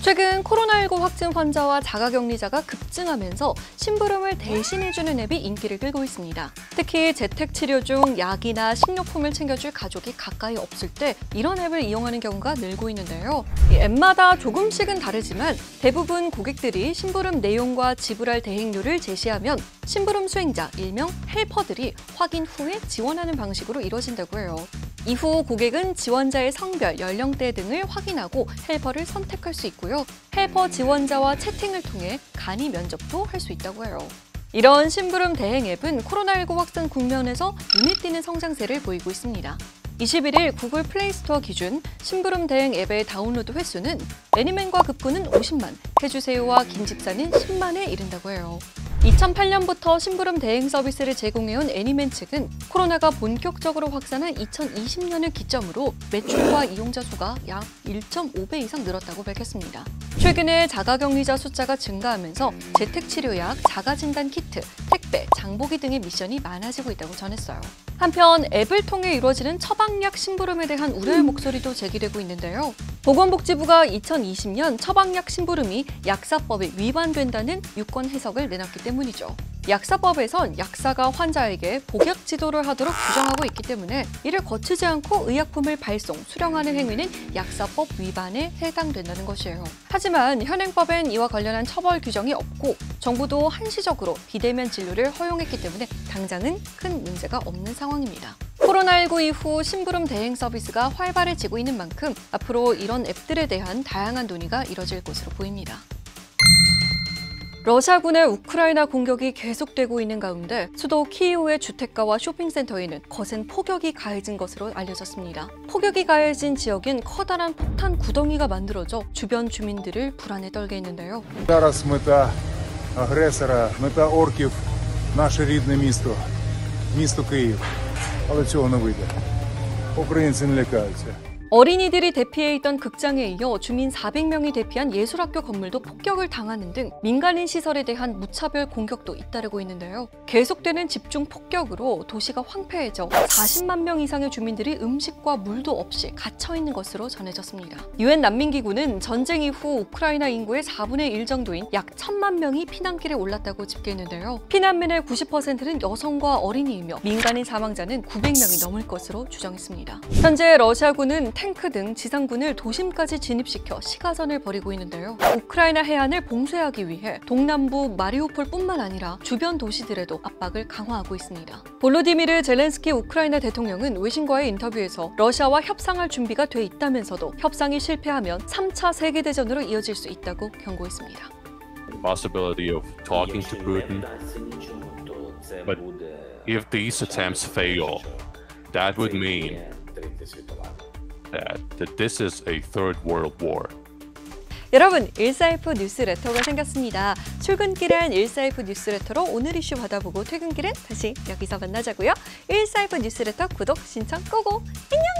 최근 코로나19 확진 환자와 자가격리자가 급증하면서 심부름을 대신해주는 앱이 인기를 끌고 있습니다. 특히 재택치료 중 약이나 식료품을 챙겨줄 가족이 가까이 없을 때 이런 앱을 이용하는 경우가 늘고 있는데요. 이 앱마다 조금씩은 다르지만 대부분 고객들이 심부름 내용과 지불할 대행료를 제시하면 심부름 수행자, 일명 헬퍼들이 확인 후에 지원하는 방식으로 이루어진다고 해요. 이후 고객은 지원자의 성별, 연령대 등을 확인하고 헬퍼를 선택할 수 있고요. 헬퍼 지원자와 채팅을 통해 간이 면접도 할 수 있다고 해요. 이런 심부름 대행 앱은 코로나19 확산 국면에서 눈에 띄는 성장세를 보이고 있습니다. 21일 구글 플레이 스토어 기준 심부름 대행 앱의 다운로드 횟수는 애니맨과 급구는 50만, 해주세요와 김집사는 10만에 이른다고 해요. 2008년부터 심부름 대행 서비스를 제공해온 애니맨 측은 코로나가 본격적으로 확산한 2020년을 기점으로 매출과 이용자 수가 약 1.5배 이상 늘었다고 밝혔습니다. 최근에 자가격리자 숫자가 증가하면서 재택치료약, 자가진단 키트, 택배, 장보기 등의 미션이 많아지고 있다고 전했어요. 한편 앱을 통해 이루어지는 처방약 심부름에 대한 우려의 목소리도 제기되고 있는데요. 보건복지부가 2020년 처방약 심부름이 약사법에 위반된다는 유권 해석을 내놨기 때문이죠. 약사법에선 약사가 환자에게 복약 지도를 하도록 규정하고 있기 때문에 이를 거치지 않고 의약품을 발송, 수령하는 행위는 약사법 위반에 해당된다는 것이에요. 하지만 현행법엔 이와 관련한 처벌 규정이 없고 정부도 한시적으로 비대면 진료를 허용했기 때문에 당장은 큰 문제가 없는 상황입니다. 코로나19 이후 심부름 대행 서비스가 활발해지고 있는 만큼 앞으로 이런 앱들에 대한 다양한 논의가 이뤄질 것으로 보입니다. 러시아군의 우크라이나 공격이 계속되고 있는 가운데 수도 키이우의 주택가와 쇼핑센터에는 거센 폭격이 가해진 것으로 알려졌습니다. 폭격이 가해진 지역엔 커다란 폭탄 구덩이가 만들어져 주변 주민들을 불안에 떨게 했는데요. Зараз мета агресора, мета орків, наше рідне місто Київ. Але цього не вийде. Українці не лякаються. 어린이들이 대피해 있던 극장에 이어 주민 400명이 대피한 예술학교 건물도 폭격을 당하는 등 민간인 시설에 대한 무차별 공격도 잇따르고 있는데요. 계속되는 집중 폭격으로 도시가 황폐해져 40만 명 이상의 주민들이 음식과 물도 없이 갇혀 있는 것으로 전해졌습니다. 유엔 난민기구는 전쟁 이후 우크라이나 인구의 4분의 1 정도인 약 1,000만 명이 피난길에 올랐다고 집계했는데요. 피난민의 90%는 여성과 어린이이며 민간인 사망자는 900명이 넘을 것으로 추정했습니다. 현재 러시아군은 탱크 등 지상군을 도심까지 진입시켜 시가전을 벌이고 있는데요. 우크라이나 해안을 봉쇄하기 위해 동남부 마리우폴뿐만 아니라 주변 도시들에도 압박을 강화하고 있습니다. 볼로디미르 젤렌스키 우크라이나 대통령은 외신과의 인터뷰에서 러시아와 협상할 준비가 돼 있다면서도 협상이 실패하면 3차 세계대전으로 이어질 수 있다고 경고했습니다. The possibility of talking to Putin, but if these attempts fail, that would mean that this is a third world war. 여러분, 149 뉴스레터가 생겼습니다. 출근길엔 149 뉴스레터로 오늘 이슈 받아보고 퇴근길엔 다시 여기서 만나자고요. 149 뉴스레터 구독, 신청, 끄고 안녕!